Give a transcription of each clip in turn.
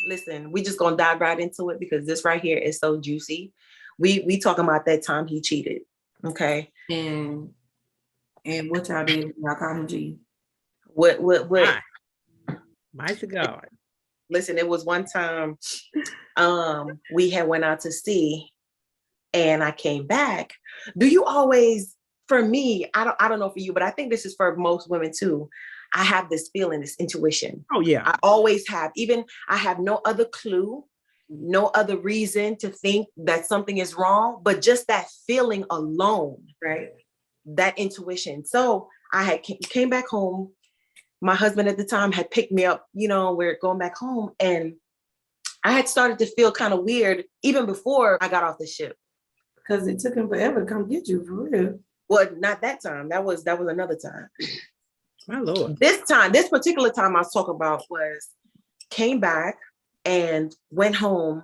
listen, we just gonna dive right into it because this right here is so juicy. We talking about that time he cheated. Okay. And what y'all did? Y'all called him G. What Mighty God. Listen, it was one time we had went out to sea and I came back. Do you always, for me, I don't know for you, but I think this is for most women too. I have this feeling, this intuition. Oh yeah. I always have. Even I have no other clue, no other reason to think that something is wrong, but just that feeling alone, Right. that intuition. So I had came back home. My husband at the time had picked me up, we're going back home. And I had started to feel kind of weird even before I got off the ship. Because it took him forever to come get you, for real. Well, not that time. That was another time. My Lord. This particular time I was talking about was came back and went home.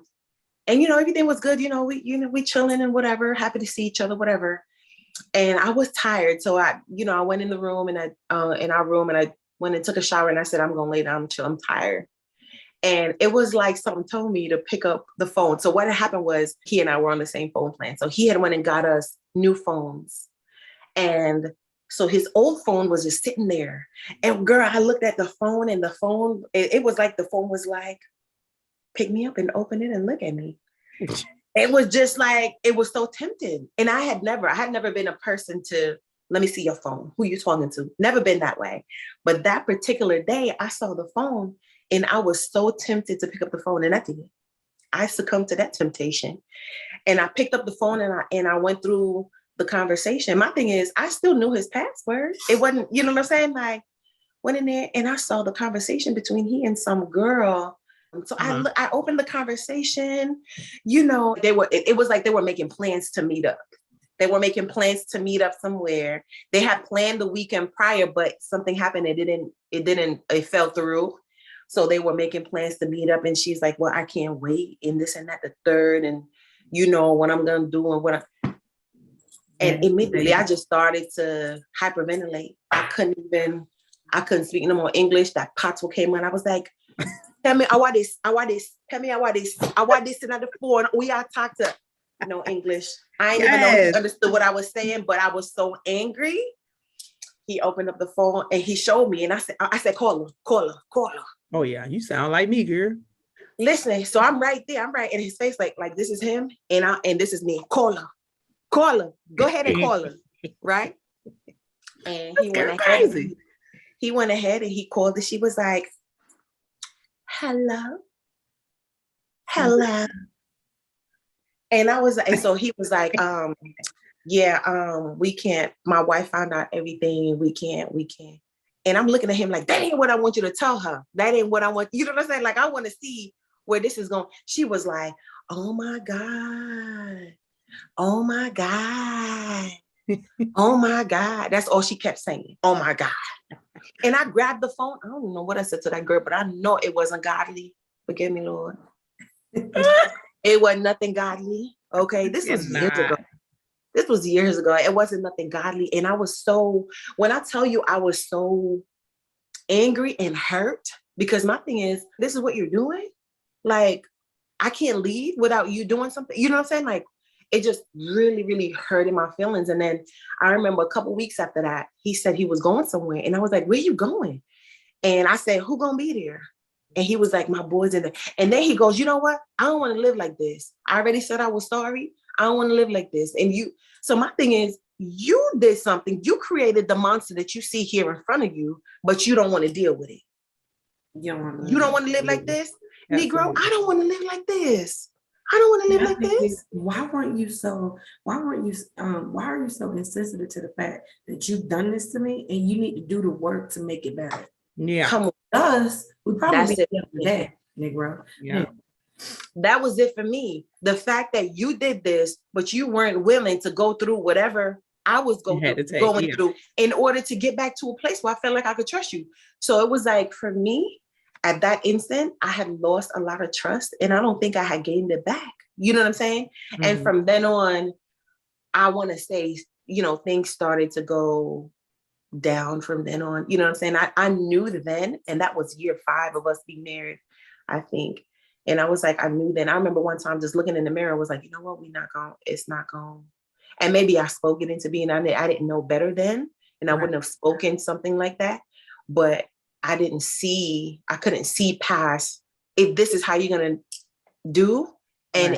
And, everything was good. We chilling and whatever, happy to see each other, whatever. And I was tired. So I went in the room and in our room and I went and took a shower and I said, I'm going to lay down and chill. I'm tired. And it was like something told me to pick up the phone. So what had happened was he and I were on the same phone plan. So he had went and got us new phones. And so his old phone was just sitting there. And girl, I looked at the phone and the phone, it was like the phone was like, pick me up and open it and look at me. It was just like, it was so tempting. And I had never been a person to, let me see your phone. Who you talking to? Never been that way. But that particular day, I saw the phone and I was so tempted to pick up the phone and I did. I succumbed to that temptation. And I picked up the phone and I went through the conversation. My thing is, I still knew his password. It wasn't, you know what I'm saying? Like, went in there and I saw the conversation between he and some girl. So I opened the conversation, it was like they were making plans to meet up. They were making plans to meet up somewhere. They had planned the weekend prior, but something happened. It fell through. So they were making plans to meet up. And she's like, well, I can't wait. And this and that, the third, and what I'm going to do and and immediately I just started to hyperventilate. I couldn't speak no more English. That patois came on. I was like, tell me, I want this. Tell me, I want this and the phone. We are talk to no English. I didn't even know he understood what I was saying, but I was so angry. He opened up the phone and he showed me. And I said, call her. Oh yeah, you sound like me, girl. Listen, so I'm right there. I'm right in his face, like this is him and this is me. Call her. Go ahead and call her. Right? And he went ahead. He went ahead and he called her. She was like, hello. And so he was like, we can't, my wife found out everything. We can't. And I'm looking at him like, that ain't what I want you to tell her. That ain't what I want. You know what I'm saying? Like, I want to see where this is going. She was like, oh my God. Oh my God. Oh my God. That's all she kept saying. Oh my God. And I grabbed the phone. I don't know what I said to that girl, but I know it wasn't godly. Forgive me, Lord. It wasn't nothing godly. Okay. This was years ago. It wasn't nothing godly. And I was when I tell you I was so angry and hurt, because my thing is, this is what you're doing. Like, I can't leave without you doing something. You know what I'm saying? Like, it just really, really hurted my feelings. And then I remember a couple weeks after that, he said he was going somewhere. And I was like, where you going? And I said, who gonna be there? And he was like, my boy's in there. And then he goes, you know what? I don't want to live like this. I already said I was sorry. I don't want to live like this. So my thing is, you did something. You created the monster that you see here in front of you, but you don't want to deal with it. You don't want to live like this? Absolutely. Negro, I don't want to live like this. I don't want to live like this. Why are you so insensitive to the fact that you've done this to me and you need to do the work to make it better? Yeah. Come with us. We probably did that, Negro. Yeah. That was it for me. The fact that you did this, but you weren't willing to go through whatever I was going through in order to get back to a place where I felt like I could trust you. So it was like, for me, at that instant, I had lost a lot of trust and I don't think I had gained it back. You know what I'm saying? Mm-hmm. And from then on, I want to say, things started to go down from then on. You know what I'm saying? I knew then, and that was year 5 of us being married, I think. And I was like, I knew then. I remember one time just looking in the mirror, was like, you know what, it's not going. And maybe I spoke it into being, I didn't know better then. And I wouldn't have spoken something like that. But I couldn't see past, if this is how you're going to do. And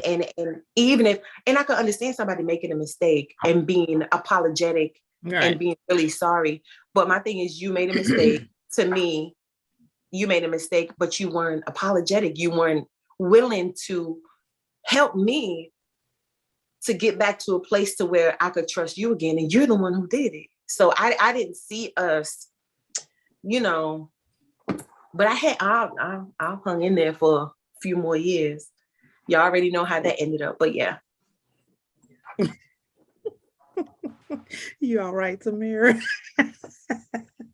even if, and I could understand somebody making a mistake and being apologetic and being really sorry. But my thing is, you made a mistake. To me, you made a mistake, but you weren't apologetic. You weren't willing to help me to get back to a place to where I could trust you again. And you're the one who did it. So I didn't see us, you know, but I hung in there for a few more years. Y'all already know how that ended up, but yeah. You all right, Tamara?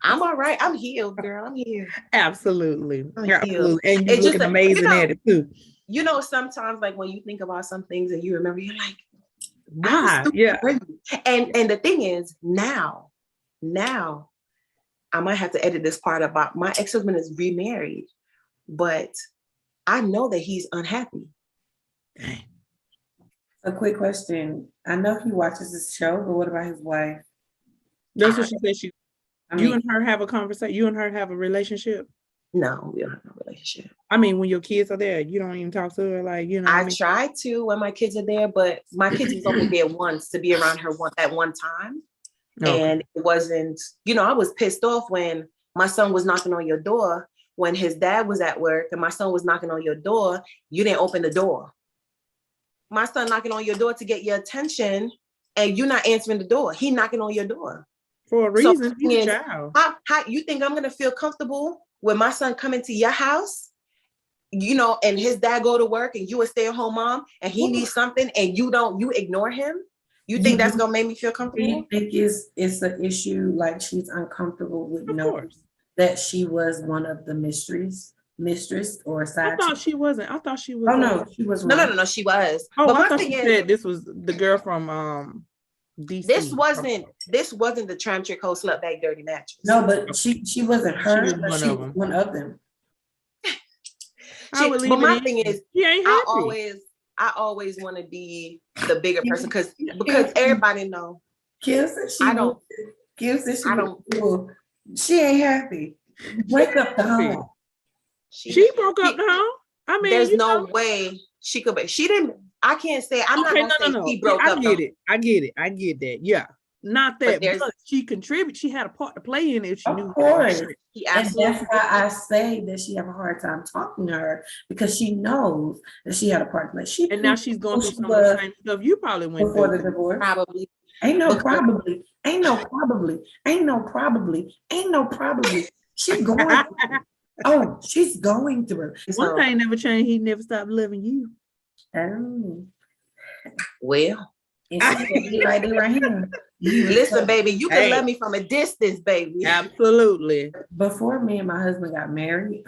I'm all right. I'm healed, girl. I'm healed. Absolutely. Absolutely. And you're looking amazing at it too. You know, sometimes like when you think about some things and you remember, you're like, why? Yeah. And the thing is, now, I might have to edit this part about my ex-husband is remarried, but I know that he's unhappy. Dang. A quick question. I know he watches this show, but what about his wife? That's what she said. You and her have a conversation? You and her have a relationship? No, we don't have a relationship. I mean, when your kids are there, you don't even talk to her, like, you know. I try to when my kids are there, but my kids was only there once to be around her at one time. Okay. And it wasn't, you know, I was pissed off when my son was knocking on your door, when his dad was at work and my son was knocking on your door, you didn't open the door. My son knocking on your door to get your attention and you're not answering the door. He knocking on your door. For a reason, so, he's a child. How you think I'm going to feel comfortable with my son coming to your house, you know, and his dad go to work and you a stay-at-home mom and he needs something and you ignore him? You think that's going to make me feel comfortable? Do you think it's an issue, like she's uncomfortable with knowing that she was one of the mistress or side? I thought she wasn't. I thought she was. Oh, no, she was. No, she was. Oh, but I thought you said this was the girl from DC. This wasn't the tram trick hoe slept back dirty mattress. No, but she wasn't her. She was one of them. But my thing is, I always want to be the bigger person because everybody know. Kim said she ain't happy. Break up the home. She broke up the home. I mean, there's no way she could. She didn't. I can't say. I'm not gonna say she broke up. I get it. I get that. Yeah, not that. But she contributed. She had a part to play in it. If she knew. Of course. And that's why I say that she have a hard time talking to her because she knows that she had a part to play. And now she's going through some of the same stuff you probably went before through. The divorce. Probably. Ain't no probably. She's going. She's going through. One thing never changed. He never stopped loving you. Well, right here. Listen, baby, you can love me from a distance, baby. Absolutely. Before me and my husband got married,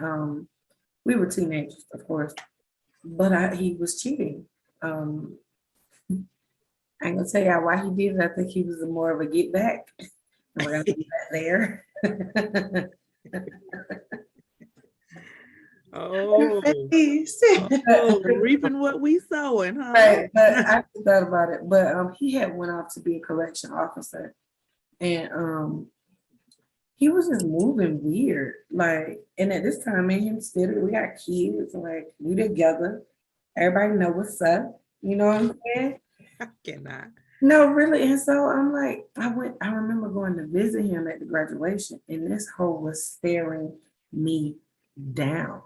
we were teenagers, of course, but he was cheating. I ain't gonna tell y'all why he did it. I think he was more of a get back. We're gonna be back there. Reaping what we sowing, huh? Right, but I thought about it. But he had went off to be a correction officer, and he was just moving weird. Like, and at this time, me and him still, we got kids, like we together. Everybody know what's up. You know what I'm saying? I cannot. No, really. And so I'm like, I remember going to visit him at the graduation, and this hoe was staring me down.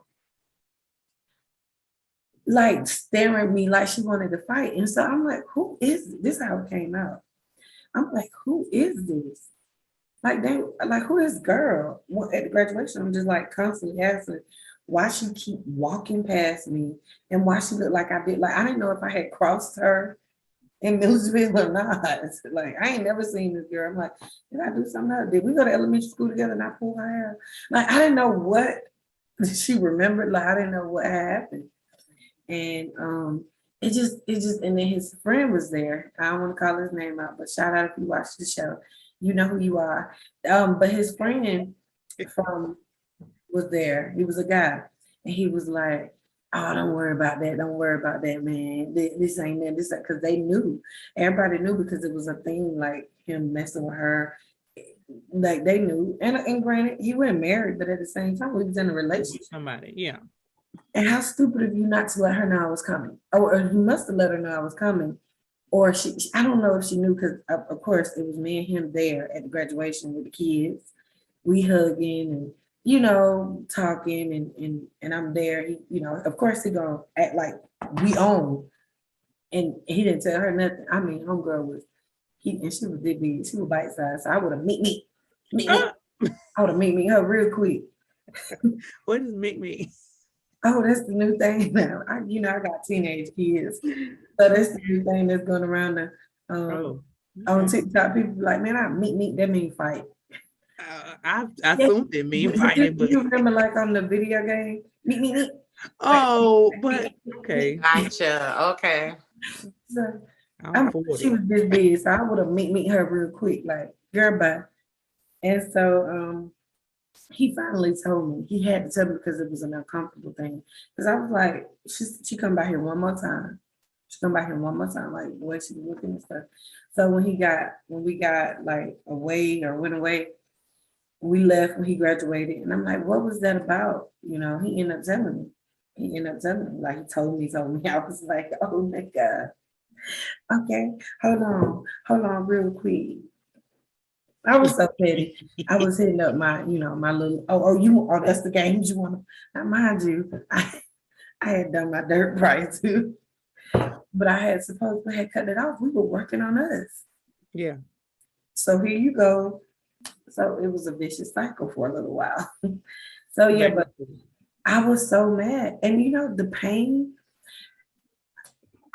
Like staring at me like she wanted to fight. And so I'm like, who is this? How it came out. I'm like, who is this? Like who is this girl? Well, at the graduation, I'm just like constantly asking why she keep walking past me and why she looked like I did. Like I didn't know if I had crossed her in Millersville or not. Like I ain't never seen this girl. I'm like, did I do something else? Did we go to elementary school together and I pulled her hair? Like I didn't know what she remembered. Like I didn't know what happened. And it just and then his friend was there. I don't want to call his name out, but shout out if you watch the show. You know who you are. But his friend was there. He was a guy. And he was like, oh, don't worry about that. Don't worry about that, man. This ain't that. This because they knew. Everybody knew because it was a thing like him messing with her. Like they knew. And granted, he wasn't married, but at the same time, we was in a relationship. Somebody, yeah. And how stupid of you not to let her know I was coming. Or you must have let her know I was coming. Or I don't know if she knew because of course it was me and him there at the graduation with the kids. We hugging and talking and I'm there. He, of course he gonna act like we own. And he didn't tell her nothing. I mean, homegirl was and she was big, she was bite size. So I would have meet me. I would have meet her real quick. What does meet me? Oh, that's the new thing now. I got teenage kids, so that's the new thing that's going around the on TikTok. People be like, man, I meet that mean fight. I assumed it mean fighting, but you remember like on the video game, meet. Oh, but okay. Gotcha. Okay. So she was this big, so I would have meet her real quick, like girl, bye. And so he finally told me. He had to tell me because it was an uncomfortable thing. Because I was like, she come by here one more time. She come by here one more time, like the way she was looking and stuff. So when we got like away or went away, we left when he graduated. And I'm like, what was that about? He ended up telling me. Like he told me. I was like, oh my God. Okay, hold on real quick. I was so petty. I was hitting up my little, that's the games you want to, now mind you, I had done my dirt prior to, but I had cut it off. We were working on us. Yeah. So here you go. So it was a vicious cycle for a little while. So yeah, but I was so mad. And the pain,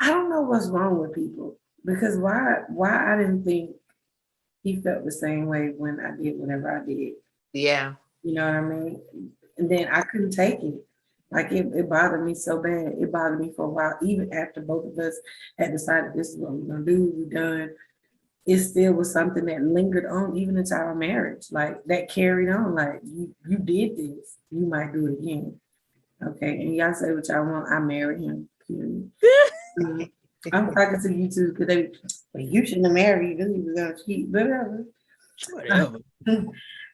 I don't know what's wrong with people because why I didn't think he felt the same way when I did whatever I did. Yeah. You know what I mean? And then I couldn't take it. Like it bothered me so bad. It bothered me for a while, even after both of us had decided this is what we're gonna do, we're done. It still was something that lingered on even into our marriage. Like that carried on. Like you did this, you might do it again. Okay. And y'all say what y'all want. I married him. Period. I'm talking to you too because you shouldn't have married because he was gonna cheat, whatever.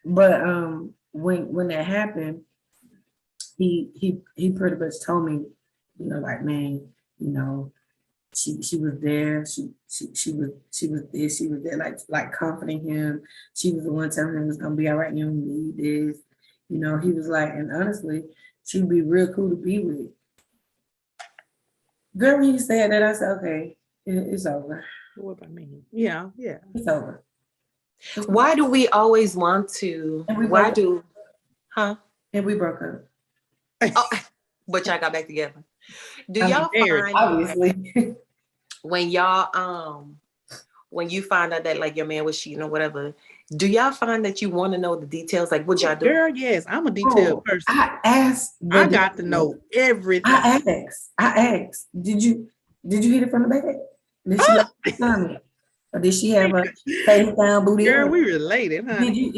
But when that happened, he pretty much told me, like, man, she was there, she was this, she was there, like comforting him. She was the one telling him it was gonna be all right, you don't need this. He was like, and honestly, she'd be real cool to be with. Girl, when he said that, I said, okay, it's over. What about me? Yeah. It's over. Why do we always want to? And we broke up. Oh, but y'all got back together. Do y'all find obviously when y'all when you find out that like your man was cheating or whatever, do y'all find that you want to know the details? Like what y'all do? Girl, yes, I'm a detailed person. I got to know everything. I asked. Did you hit it from the back? Did she like or did she have a face down booty? Girl, we related, huh? Did you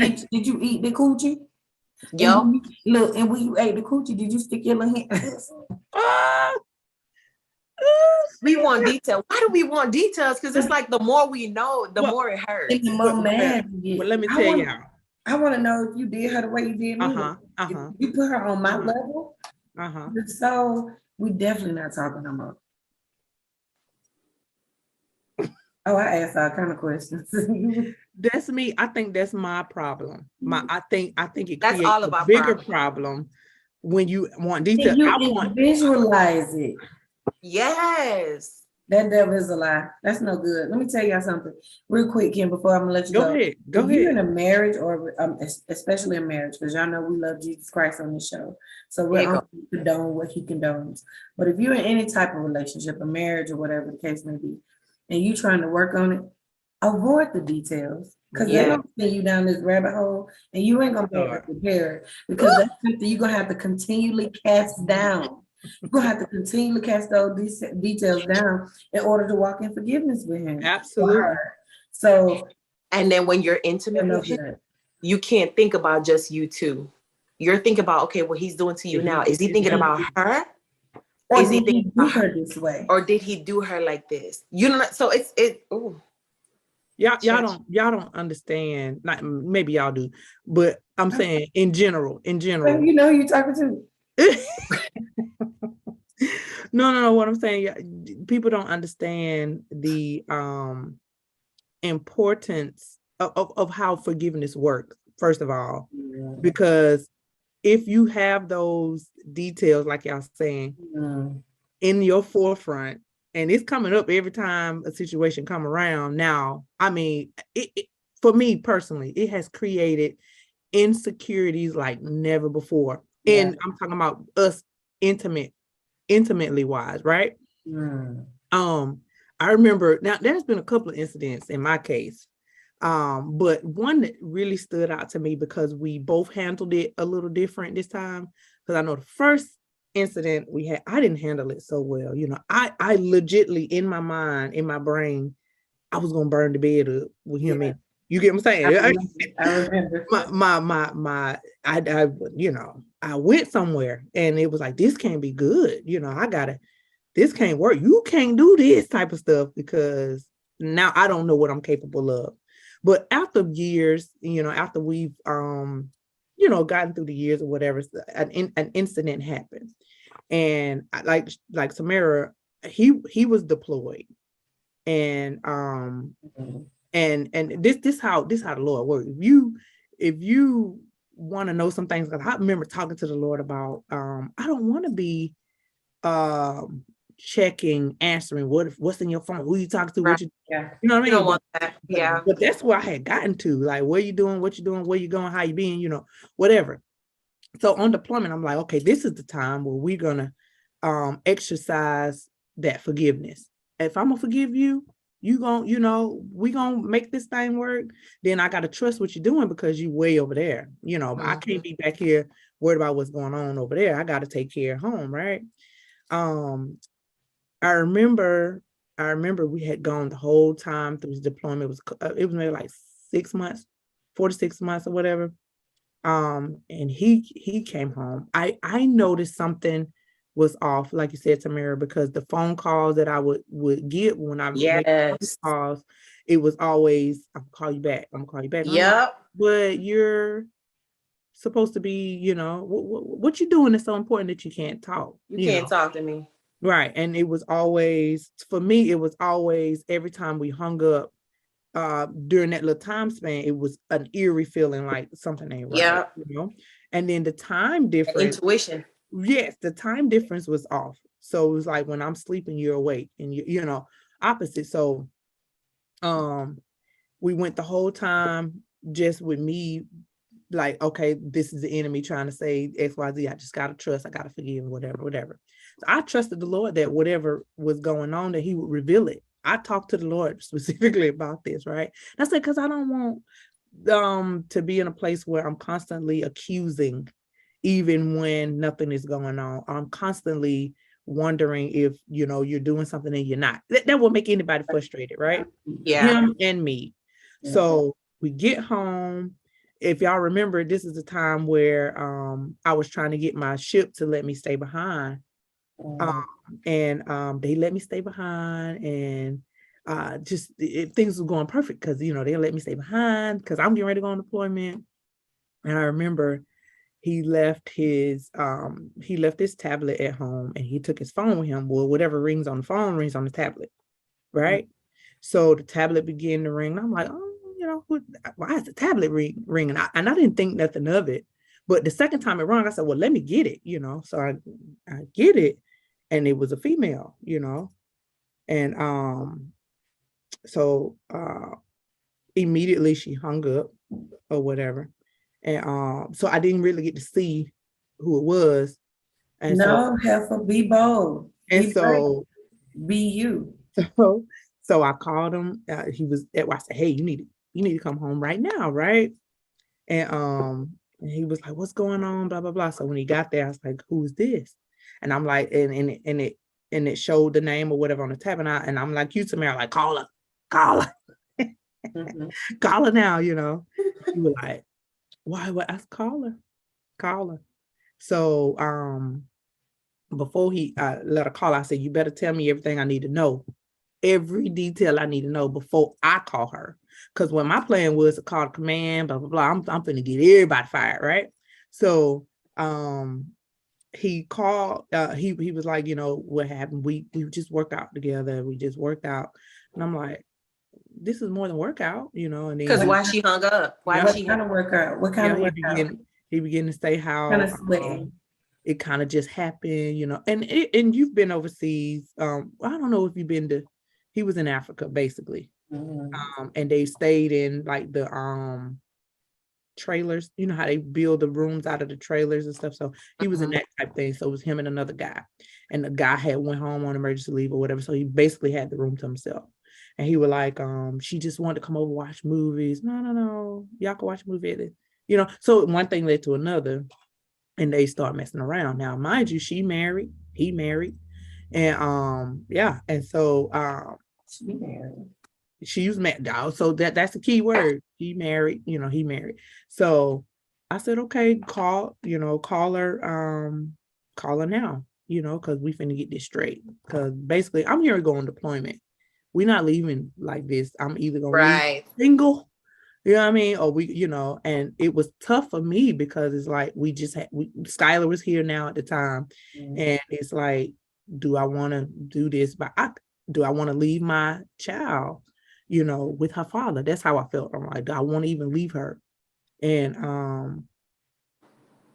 eat the coochie? Yo. Look, and when you ate the coochie, did you stick your little hands? We want details. Why do we want details? Because it's like the more we know, the more it hurts. The more mad you get. Well, let me tell y'all. I want to know if you did her the way you did me. If you put her on my level. So we definitely not talking no more. Oh, I asked all kind of questions. That's me. I think that's my problem. I think it that's creates all about a bigger problem when you want detail. I want visualize it. Yes. That devil is a lie. That's no good. Let me tell y'all something real quick, Kim, before I'm gonna let you go. Go ahead. You're in a marriage or especially a marriage, because y'all know we love Jesus Christ on this show. So we're going to condone what he condones. But if you're in any type of relationship, a marriage or whatever the case may be, and you trying to work on it, avoid the details. Because they're gonna send you down this rabbit hole and you ain't gonna be able to prepare it, because that's something you're gonna have to continually cast down. You're gonna have to continually cast those details down in order to walk in forgiveness with him. Absolutely. So, and then when you're intimate with him, you can't think about just you two. You're thinking about, okay, what he's doing to you now. Is he thinking about her? Or Is he did he thinking do about her? her this way? Or did he do her like this? You know, so ooh. Y'all Church. don't understand. Not maybe y'all do, but I'm saying in general. Well, you know who you talking to. No. What I'm saying, yeah, people don't understand the importance of how forgiveness works, first of all, Yeah. because if you have those details, like y'all saying, in your forefront, and it's coming up every time a situation come around. Now, I mean, for me personally, it has created insecurities like never before. Yeah. And I'm talking about us intimately wise, right? I remember, now there's been a couple of incidents in my case, but one that really stood out to me because we both handled it a little different this time. Because I know the first incident we had, I didn't handle it so well. You know, I legitly in my mind, in my brain, I was gonna burn the bed up with him in. You get what I'm saying? I remember. I you know, I went somewhere and it was like, this can't be good. You know, this can't work. You can't do this type of stuff because now I don't know what I'm capable of. But after years, you know, after we've, you know, gotten through the years or whatever, an incident happened. And like Samara, he was deployed. And and this how the Lord works. If you want to know some things, because I remember talking to the Lord about I don't want to be checking, answering what's in your phone, who you talking to, Right. what you Yeah. you know what I You mean? don't want that. Yeah. But that's where I had gotten to, like, what you doing, where you going, how you being, you know, whatever. So on deployment, I'm like, okay, this is the time where we're gonna exercise that forgiveness. If I'm gonna forgive you, you gonna, you know, we gonna make this thing work. Then I gotta trust what you're doing because you way over there. You know, I can't be back here worried about what's going on over there. I gotta take care of home, right? I remember we had gone the whole time through the deployment. It was maybe like 6 months, 4 to 6 months or whatever. And he came home. I noticed something was off, like you said, Tamara, because the phone calls that I would get when I make Yes. calls, it was always, I'm gonna call you back. I'm gonna call you back. Yep. But you're supposed to be, you know, what you doing is so important that you can't talk. You can't talk to me. Right. And it was always, for me, it was always every time we hung up during that little time span, it was an eerie feeling like something ain't right. Yeah. You know? And then the time difference. Intuition. Yes, the time difference was off. So it was like when I'm sleeping, you're awake, and you know, opposite. So we went the whole time just with me, like, okay, this is the enemy trying to say XYZ. I just gotta trust, I gotta forgive, whatever. So I trusted the Lord that whatever was going on, that he would reveal it. I talked to the Lord specifically about this, right? And I said, because I don't want to be in a place where I'm constantly accusing, even when nothing is going on. I'm constantly wondering if, you know, you're doing something and you're not. That will make anybody frustrated, right? Yeah. Him and me. Yeah. So we get home. If y'all remember, this is a time where I was trying to get my ship to let me stay behind. And they let me stay behind, and things were going perfect because, you know, they let me stay behind because I'm getting ready to go on deployment. And I remember he left his tablet at home, and he took his phone with him. Well, whatever rings on the phone rings on the tablet, right? So the tablet began to ring. And I'm like, oh, you know, why is the tablet ringing? And I didn't think nothing of it. But the second time it rang, I said, well, let me get it, you know. So I get it, and it was a female, you know. And so immediately she hung up or whatever. And so I didn't really get to see who it was. And no, Heifer, be bold. And be so brave. Be you. So I called him. He was I said, hey, you need to come home right now, right? And he was like, what's going on? Blah, blah, blah. So when he got there, I was like, who's this? And I'm like, and it showed the name or whatever on the tab. And I'm like, you, Tamara, like, call her. Call her now, you know. He was like, why? What? I call her. So before he let her call, I said, you better tell me everything I need to know. Every detail I need to know before I call her. Because when my plan was to call the command, blah, blah, blah, I'm finna get everybody fired, right? So he called, he was like, you know, what happened? We just worked out together. We just worked out. And I'm like, this is more than workout, you know, and then Because why she hung up? Why Yeah. did What she kind of workout? What kind of workout? he began to say how Kind of sweating. it kind of just happened, you know, and you've been overseas. I don't know if you've been to, he was in Africa basically. And they stayed in like the trailers, you know how they build the rooms out of the trailers and stuff. So he was in that type thing. So it was him and another guy. And the guy had went home on emergency leave or whatever. So he basically had the room to himself. And he was like, she just wanted to come over, watch movies. No. Y'all can watch a movie at it. You know, so one thing led to another. And they start messing around. Now, mind you, she married, he married. And yeah. And so She married. she was married. So that's the key word. He married, you know, he married. So I said, okay, call her now, you know, because we finna get this straight. Because basically I'm here to go on deployment. We're not leaving like this. I'm either gonna leave single, you know what I mean? Or we, you know, and it was tough for me because it's like Skylar was here now at the time. And it's like, do I want to do this? But do I want to leave my child, you know, with her father? That's how I felt. I'm like, do I want to even leave her? And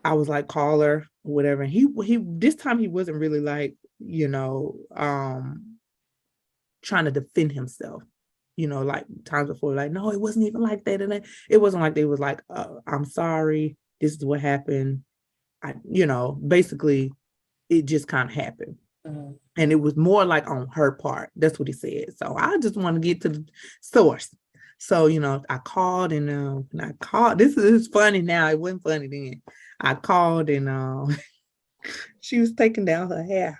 I was like, call her, whatever. And he this time he wasn't really like, you know, trying to defend himself, you know, like times before, like, no, it wasn't even like that. And it wasn't like they was like, I'm sorry, this is what happened. You know, basically it just kind of happened. And it was more like on her part. That's what he said. So I just want to get to the source. So, you know, I called and I called. This is funny now. It wasn't funny then. I called and she was taking down her hair.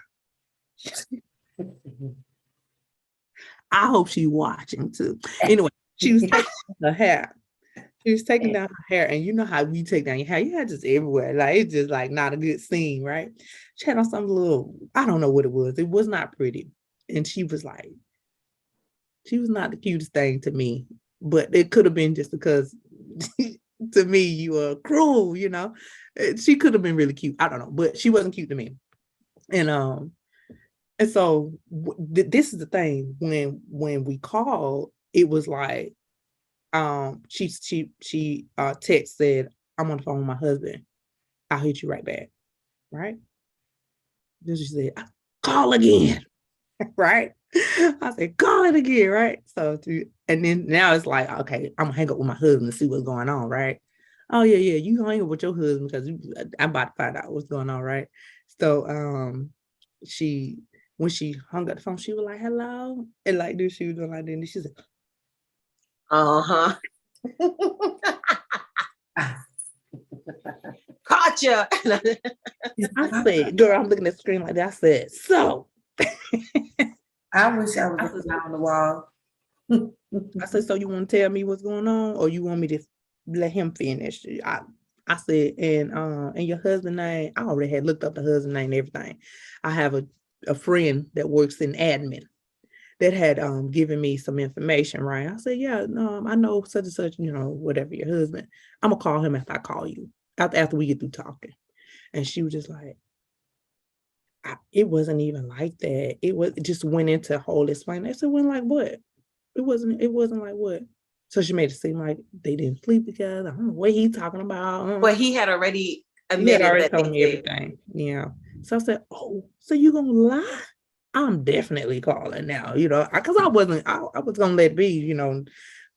I hope she's watching too. Anyway, she was taking down her hair. She was taking down her hair, and you know how you take down your hair, your hair just everywhere. Like it's just like not a good scene, right? She had on some little, I don't know what it was. It was not pretty. And she was like, she was not the cutest thing to me, but it could have been just because to me, you were cruel, you know. She could have been really cute. I don't know, but she wasn't cute to me. And so this is the thing. When we called, it was like, she text said, I'm on the phone with my husband. I'll hit you right back. Right? Then she said, call again. Right? I said, call it again, right? So and then now it's like, okay, I'm gonna hang up with my husband and see what's going on, right? Oh yeah, you hang up with your husband because I'm about to find out what's going on, right? So when she hung up the phone, she was like, hello. And like this, she was doing like that. And she said, Caught you. I said, girl, I'm looking at the screen like that. I said, so. I wish I was on the wall. I said, so you want to tell me what's going on, or you want me to let him finish? I said, and your husband name, I already had looked up the husband name and everything. I have a friend that works in admin that had given me some information, right? I said, yeah, no, I know such and such, you know, whatever, your husband. I'm gonna call him after I call you, after we get through talking. And she was just like, it wasn't even like that. It just went into a whole explanation. I said, when like what? It wasn't like what? So she made it seem like they didn't sleep together. I don't know what he's talking about. But he had already admitted that told me everything. Yeah. So I said, oh, so you gonna lie? I'm definitely calling now, you know, because I was gonna let it be, you know,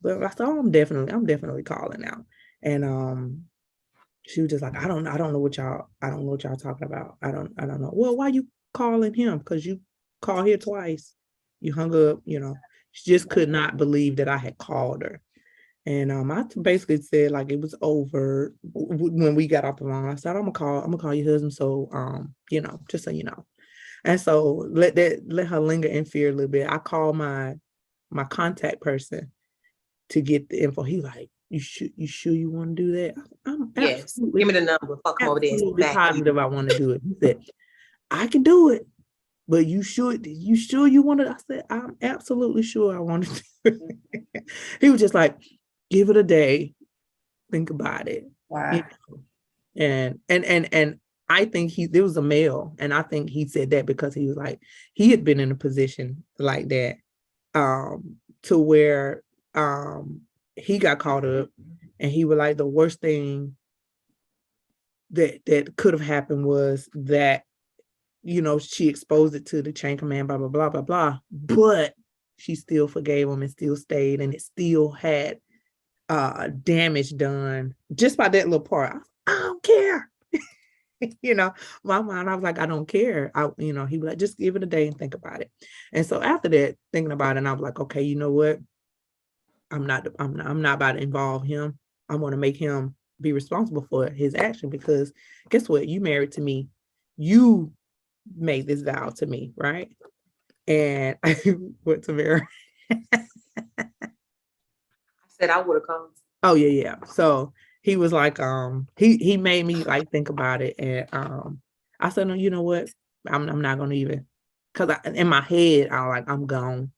but I said, oh, I'm definitely calling now. And she was just like, I don't know what y'all talking about. I don't know. Well, why you calling him? Because you called here twice. You hung up, you know. She just could not believe that I had called her. And I basically said like it was over when we got off the phone. I said, I'm gonna call your husband. So you know, just so you know. And so let her linger in fear a little bit. I called my contact person to get the info. He like, you sure you want to do that? I'm yes. Give me the number. Fuck over there. Absolutely positive I want to do it. He said, I can do it. But you sure you want to? I said, I'm absolutely sure I want to do it. He was just like, give it a day, think about it. Wow. You know? And I think there was a male, and I think he said that because he was like, he had been in a position like that, to where he got caught up, and he was like, the worst thing that could have happened was that, you know, she exposed it to the chain command, blah, blah, blah, blah, blah. But she still forgave him and still stayed, and it still had damage done just by that little part. I don't care. You know, my mind, I was like, I don't care. He was like, just give it a day and think about it. And so after that, thinking about it, and I was like, okay, you know what? I'm not about to involve him. I want to make him be responsible for his action, because guess what? You married to me. You made this vow to me, right? And I went to marry. I said I would have come. Oh yeah. So he was like, he made me like think about it, and I said, no, you know what? I'm not gonna even, because in my head I was like, I'm gone,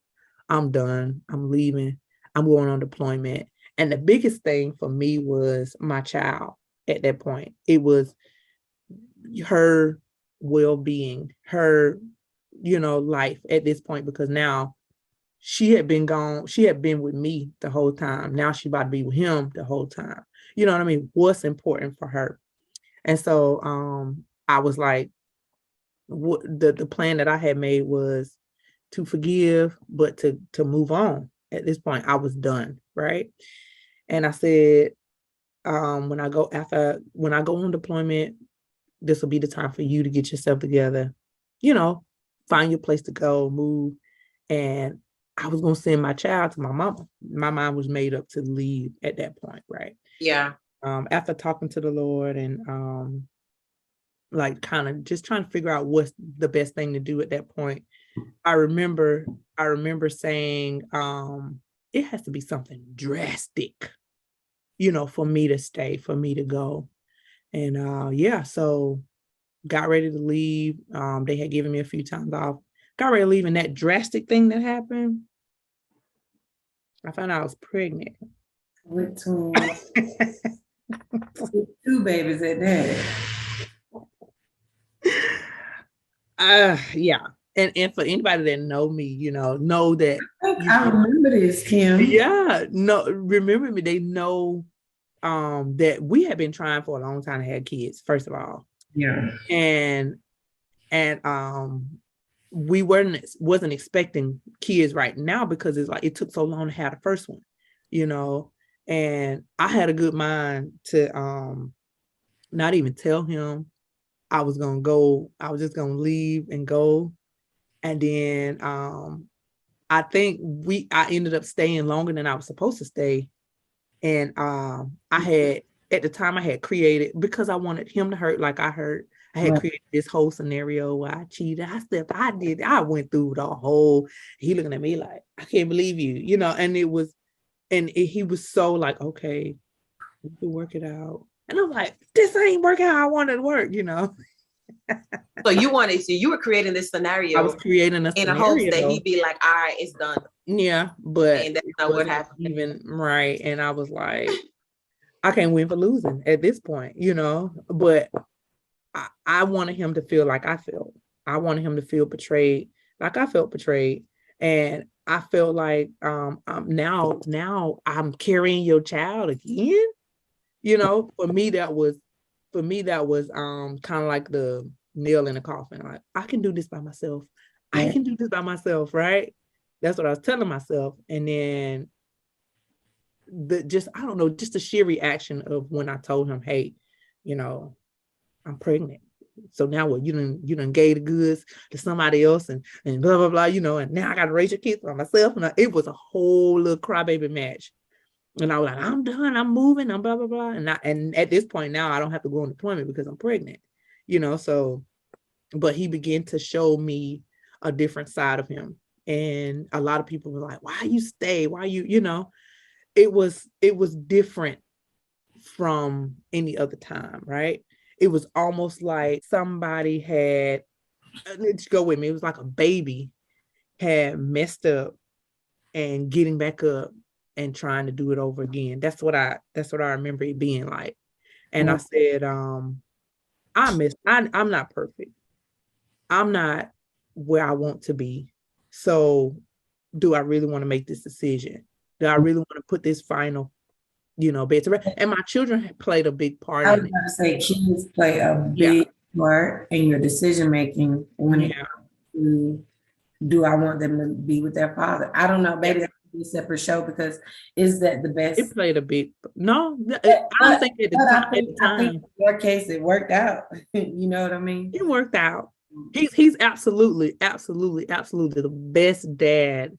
I'm done, I'm leaving, I'm going on deployment. And the biggest thing for me was my child at that point. It was her well-being, her, life at this point, because now she had been gone. She had been with me the whole time. Now she about to be with him the whole time. You know what I mean? What's important for her? And so I was like, what the plan that I had made was to forgive, but to move on. At this point, I was done, right? And I said, when I go on deployment, this will be the time for you to get yourself together, find your place to go, move. And I was going to send my child to my mama. My mind was made up to leave at that point, right? Yeah. After talking to the Lord and like kind of just trying to figure out what's the best thing to do at that point, I remember saying, it has to be something drastic, for me to stay, for me to go. And so got ready to leave. They had given me a few times off. Got ready to leave, and that drastic thing that happened, I found out I was pregnant. With two babies at that. Yeah. And for anybody that know me, know that. I remember this, Kim. Yeah. No, remember me. They know that we had been trying for a long time to have kids, first of all. Yeah. And we wasn't expecting kids right now, because it's like it took so long to have the first one, and I had a good mind to not even tell him I was gonna go. I was just gonna leave and go. And then I think I ended up staying longer than I was supposed to stay. And I had created, because I wanted him to hurt like I hurt. I had created this whole scenario where I cheated. I went through the whole, he looking at me like, I can't believe you, and he was so like, okay, we can work it out. And I'm like, this ain't working how I wanted to work, So you were creating this scenario. I was creating a scenario in hopes that he'd be like, all right, it's done. Yeah, but and that's not what happened. Even right. And I was like, I can't win for losing at this point, but I wanted him to feel like I felt. I wanted him to feel betrayed, like I felt betrayed. And I felt like now I'm carrying your child again. For me that was kind of like the nail in the coffin. Like, I can do this by myself. I can do this by myself, right? That's what I was telling myself. And then just the sheer reaction of when I told him, hey, I'm pregnant. So now what? You done gave the goods to somebody else and blah, blah, blah, and now I got to raise your kids by myself. And it was a whole little crybaby match. And I was like, I'm done. I'm moving. I'm blah, blah, blah. And at this point now, I don't have to go on deployment because I'm pregnant, so, but he began to show me a different side of him. And a lot of people were like, why you stay? Why you, it was different from any other time, right? It was almost like somebody had let's go with me. It was like a baby had messed up and getting back up and trying to do it over again. That's what I remember it being like. And I said, I'm not perfect. I'm not where I want to be. So do I really want to make this decision? Do I really want to put this final, bed to rest? And my children played a big part I in was it. going to say kids play a Yeah. big part in your decision making when it Yeah. comes to, do I want them to be with their father? I don't know. Maybe that could be a separate show, because is that the best? It played a big, no, I don't think at the But time, I think in your case it worked out. You know what I mean? it worked out. He's absolutely the best dad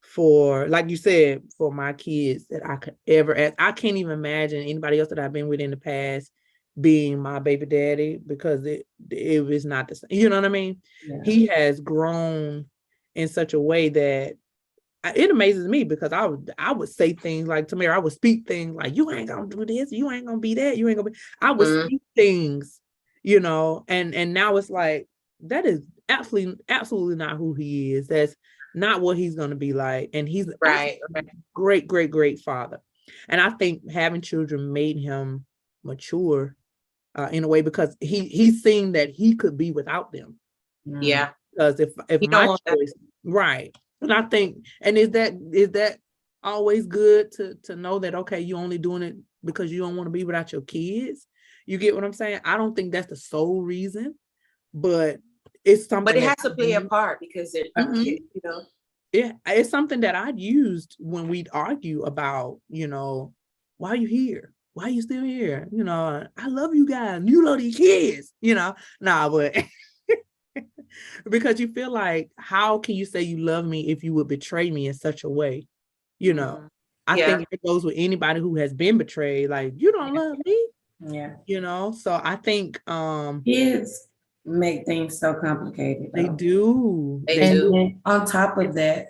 for, like you said, for my kids that I could ever ask. I can't even imagine anybody else that I've been with in the past being my baby daddy, because it was not the same. You know what I mean? Yeah. He has grown in such a way that it amazes me, because I would say things like, Tamara, I would speak things like, you ain't gonna do this, you ain't gonna be that, you ain't gonna be. I would speak things, and now it's like, that is absolutely not who he is. That's not what he's gonna be like. And he's Right. great father. And I think having children made him mature in a way, because he's seen that he could be without them. Yeah. Because if You don't my want that. choice, right. And I think, and is that always good to know that, okay, you're only doing it because you don't want to be without your kids? You get what I'm saying? I don't think that's the sole reason, but it's something. But it that has to play a part, because yeah, it's something that I used when we'd argue about, why are you here? Why are you still here? I love you guys. You love these kids, nah, but because you feel like, how can you say you love me if you would betray me in such a way? I think it goes with anybody who has been betrayed. Like, you don't love me. Yeah. So I think Kids make things so complicated. they do. Then on top of that,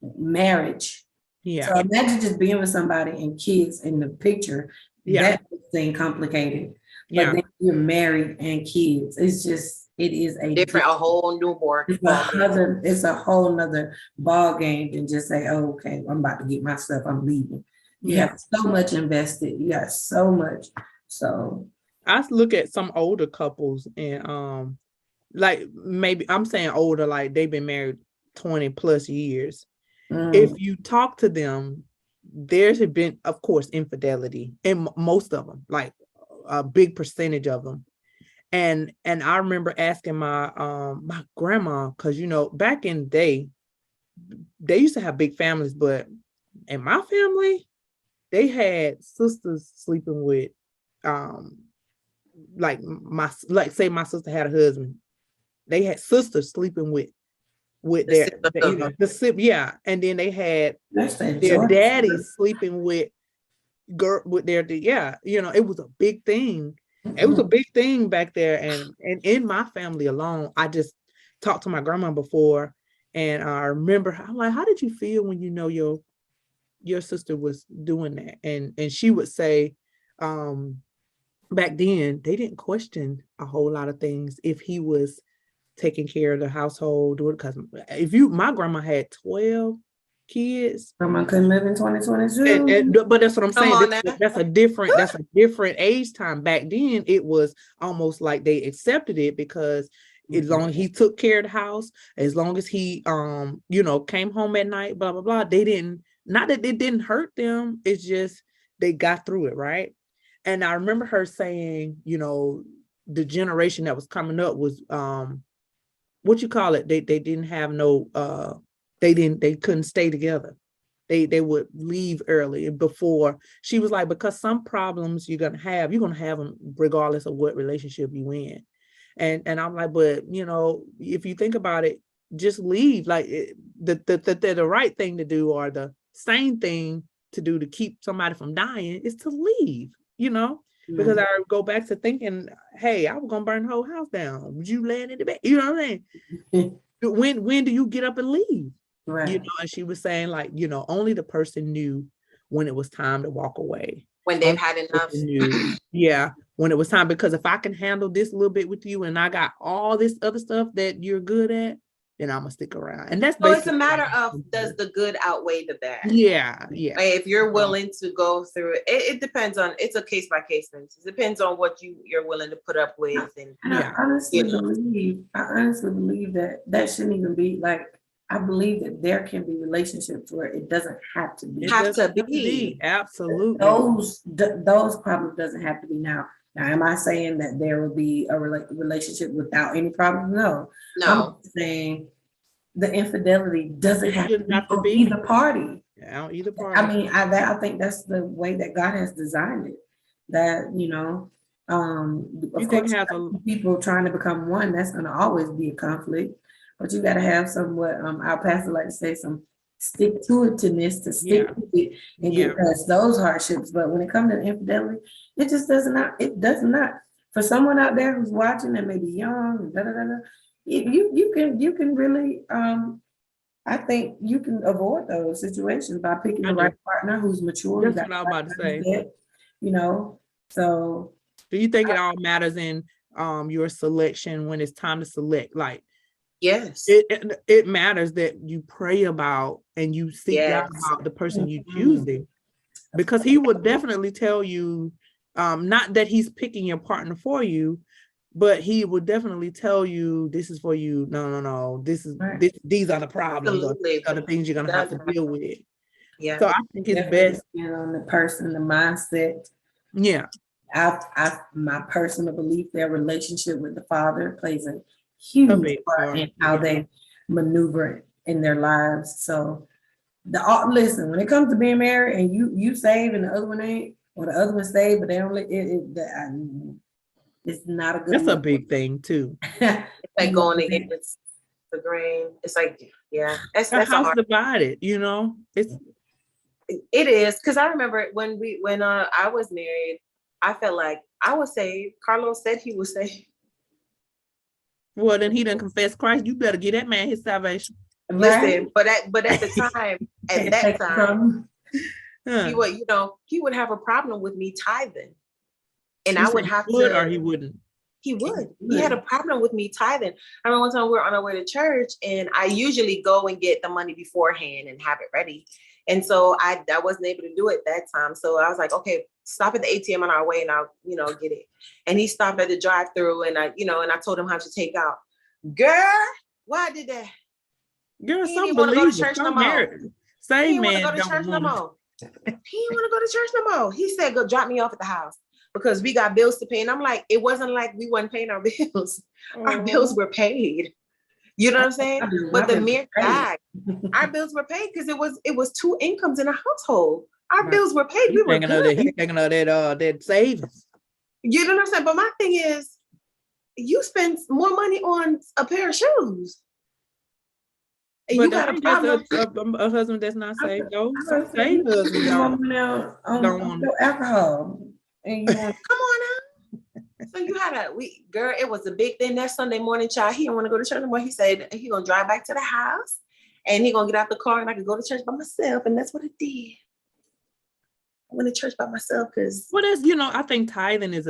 marriage. Yeah. So imagine just being with somebody and kids in the picture. Yeah. That thing complicated. But Yeah. then you're married and kids. It is a whole newborn. It's a whole nother ball game than just say, oh, okay, I'm about to get my stuff, I'm leaving. You have so much invested. You got so much. So I look at some older couples, and like, maybe I'm saying older, like they've been married 20 plus years. If you talk to them, there's been, of course, infidelity in most of them, like a big percentage of them. And I remember asking my my grandma, because back in the day, they used to have big families, but in my family, they had sisters sleeping with say my sister had a husband. They had sisters sleeping with their and then they had their daddies sleeping with their it was a big thing. It was a big thing back there. And in my family alone, I just talked to my grandma before, and I remember, I'm like, how did you feel when your sister was doing that? And she would say, back then they didn't question a whole lot of things if he was taking care of the household, because my grandma had 12 kids. Grandma couldn't live in 2022. But that's what I'm saying. That's a different age time. Back then, it was almost like they accepted it, because as long as he took care of the house, as long as he came home at night, blah blah blah. They didn't, not that it didn't hurt them. It's just they got through it, right? And I remember her saying, the generation that was coming up was what you call it? They didn't have no they couldn't stay together. They would leave early. Before, she was like, because some problems you're gonna have them regardless of what relationship you in. And I'm like, but if you think about it, just leave. Like, the right thing to do, or the sane thing to do to keep somebody from dying, is to leave, because I go back to thinking, hey, I was gonna burn the whole house down. Would you land in the bed? You know what I mean? When do you get up and leave? Right. And she was saying, like, only the person knew when it was time to walk away. When they've had enough. Yeah, when it was time, because if I can handle this a little bit with you and I got all this other stuff that you're good at, then I'm gonna stick around. And that's So it's a basically matter of, does the good outweigh the bad? yeah. Like, if you're willing to go through it, it depends on, it's a case by case basis. It depends on what you're willing to put up with. And Yeah. I honestly you know. believe that shouldn't even be like, I believe that there can be relationships where it doesn't have to be. It Have doesn't to have be. absolutely. Those problems doesn't have to be now. Now, am I saying that there will be a relationship without any problems? No. No. I'm saying the infidelity doesn't have Shouldn't have to to be be. on either party. Yeah, on either party. I mean, I think that's the way that God has designed it. That, of think course, it has a- people trying to become one, that's going to always be a conflict. But you got to have some, what our pastor like to say, some stick-to-itiveness to stick Yeah. with it and get past those hardships. But when it comes to infidelity, it just does not. It does not. For someone out there who's watching and maybe young, you can really. I think you can avoid those situations by picking the right partner who's mature. That's what I was about to say. So do you think it all matters in your selection when it's time to select? Like, yes, it matters that you pray about and you seek out about the person you choosing, because he will definitely tell you, not that he's picking your partner for you, but he will definitely tell you, this is for you. No. This is these are the problems. Or these are the things you're gonna have to deal with. Yeah. So I think it's best on the person, the mindset. Yeah. My personal belief, their relationship with the Father plays a huge part in how they maneuver in their lives. So listen, when it comes to being married and you save and the other one ain't, or the other one saved, but they only it's not a good. That's a big thing too. It's like going against the grain. It's like, that's a house divided. It is, because I remember when I was married, I felt like I was saved. Carlos said he was saved. Well, then he didn't confess Christ. You better get that man his salvation. Listen, but at the time, he would, he would have a problem with me tithing, and I would have to. Or he wouldn't. He would. He had a problem with me tithing. I remember one time we were on our way to church, and I usually go and get the money beforehand and have it ready. And so I wasn't able to do it that time. So I was like, okay, stop at the ATM on our way and I'll, get it. And he stopped at the drive-through and I told him how to take out. Girl, why did that? Girl, he didn't want to go to church no more. Same man. He didn't want to go to church no more. He didn't want to go to church no more. He said, go drop me off at the house because we got bills to pay. And I'm like, it wasn't like we weren't paying our bills. Our bills were paid. You know what I'm saying? But the mere fact, our bills were paid because it was two incomes in a household. Our bills were paid. He's thinking of that savings. You know what I'm saying? But my thing is, you spend more money on a pair of shoes. And you got a problem. A husband that's not saved, though. Some saved husbands don't alcohol. And you want come on now. So you had girl, it was a big thing that Sunday morning, child. He didn't want to go to church anymore. He said he gonna drive back to the house and he gonna get out the car and I could go to church by myself. And that's what I did. I went to church by myself because I think tithing is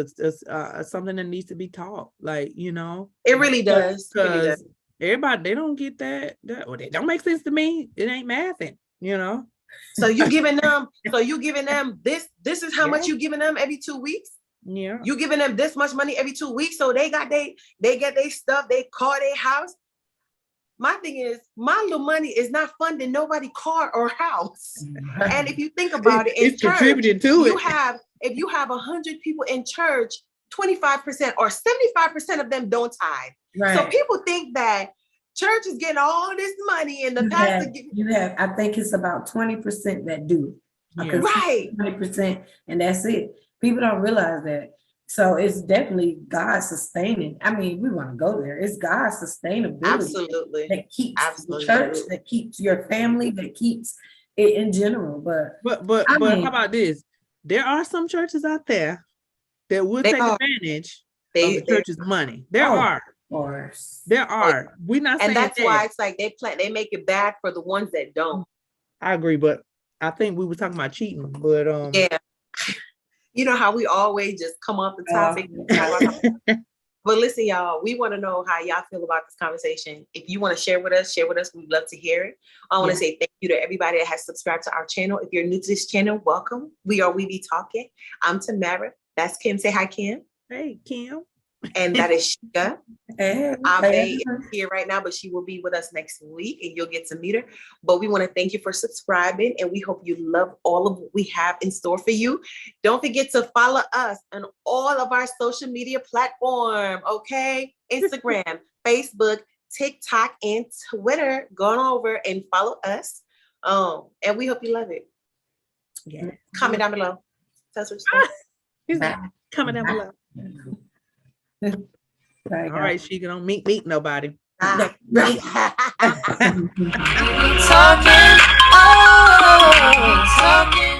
something that needs to be taught. Like, it really does. Because everybody, they don't get that. It don't make sense to me. It ain't mathing, So you giving them this is how much you giving them every 2 weeks? Yeah. You giving them this much money every 2 weeks. So they get their stuff, they car, their house. My thing is, my little money is not funding nobody car or house. And if you think about it, in church, contributing to if you have 100 people in church, 25% or 75% of them don't tithe. Right. So people think that church is getting all this money and the pastor I think it's about 20% that do. Right. 20%, and that's it. People don't realize that. So it's definitely God sustaining. I mean, we want to go there. It's God's sustainability. Absolutely. That keeps the church, that keeps your family, that keeps it in general. But how about this? There are some churches out there that will take advantage of the church's money. There are. We're not saying and that's why it's like they make it bad for the ones that don't. I agree, but I think we were talking about cheating, but yeah. You know how we always just come off the topic. But listen, y'all, we want to know how y'all feel about this conversation. If you want to share with us. We'd love to hear it. I want to say thank you to everybody that has subscribed to our channel. If you're new to this channel, welcome. We Be Talking. I'm Tamara. That's Kim. Say hi, Kim. Hey, Kim. And that is Shika. Hey, Ave is here right now, but she will be with us next week and you'll get to meet her. But we want to thank you for subscribing and we hope you love all of what we have in store for you. Don't forget to follow us on all of our social media platform, okay? Instagram, Facebook, TikTok, and Twitter. Go on over and follow us. And we hope you love it. Yeah. Comment down below. Tell us what you think. Bye. Comment down below. Bye, All right, she don't meet nobody. Bye. Talking, oh, talking.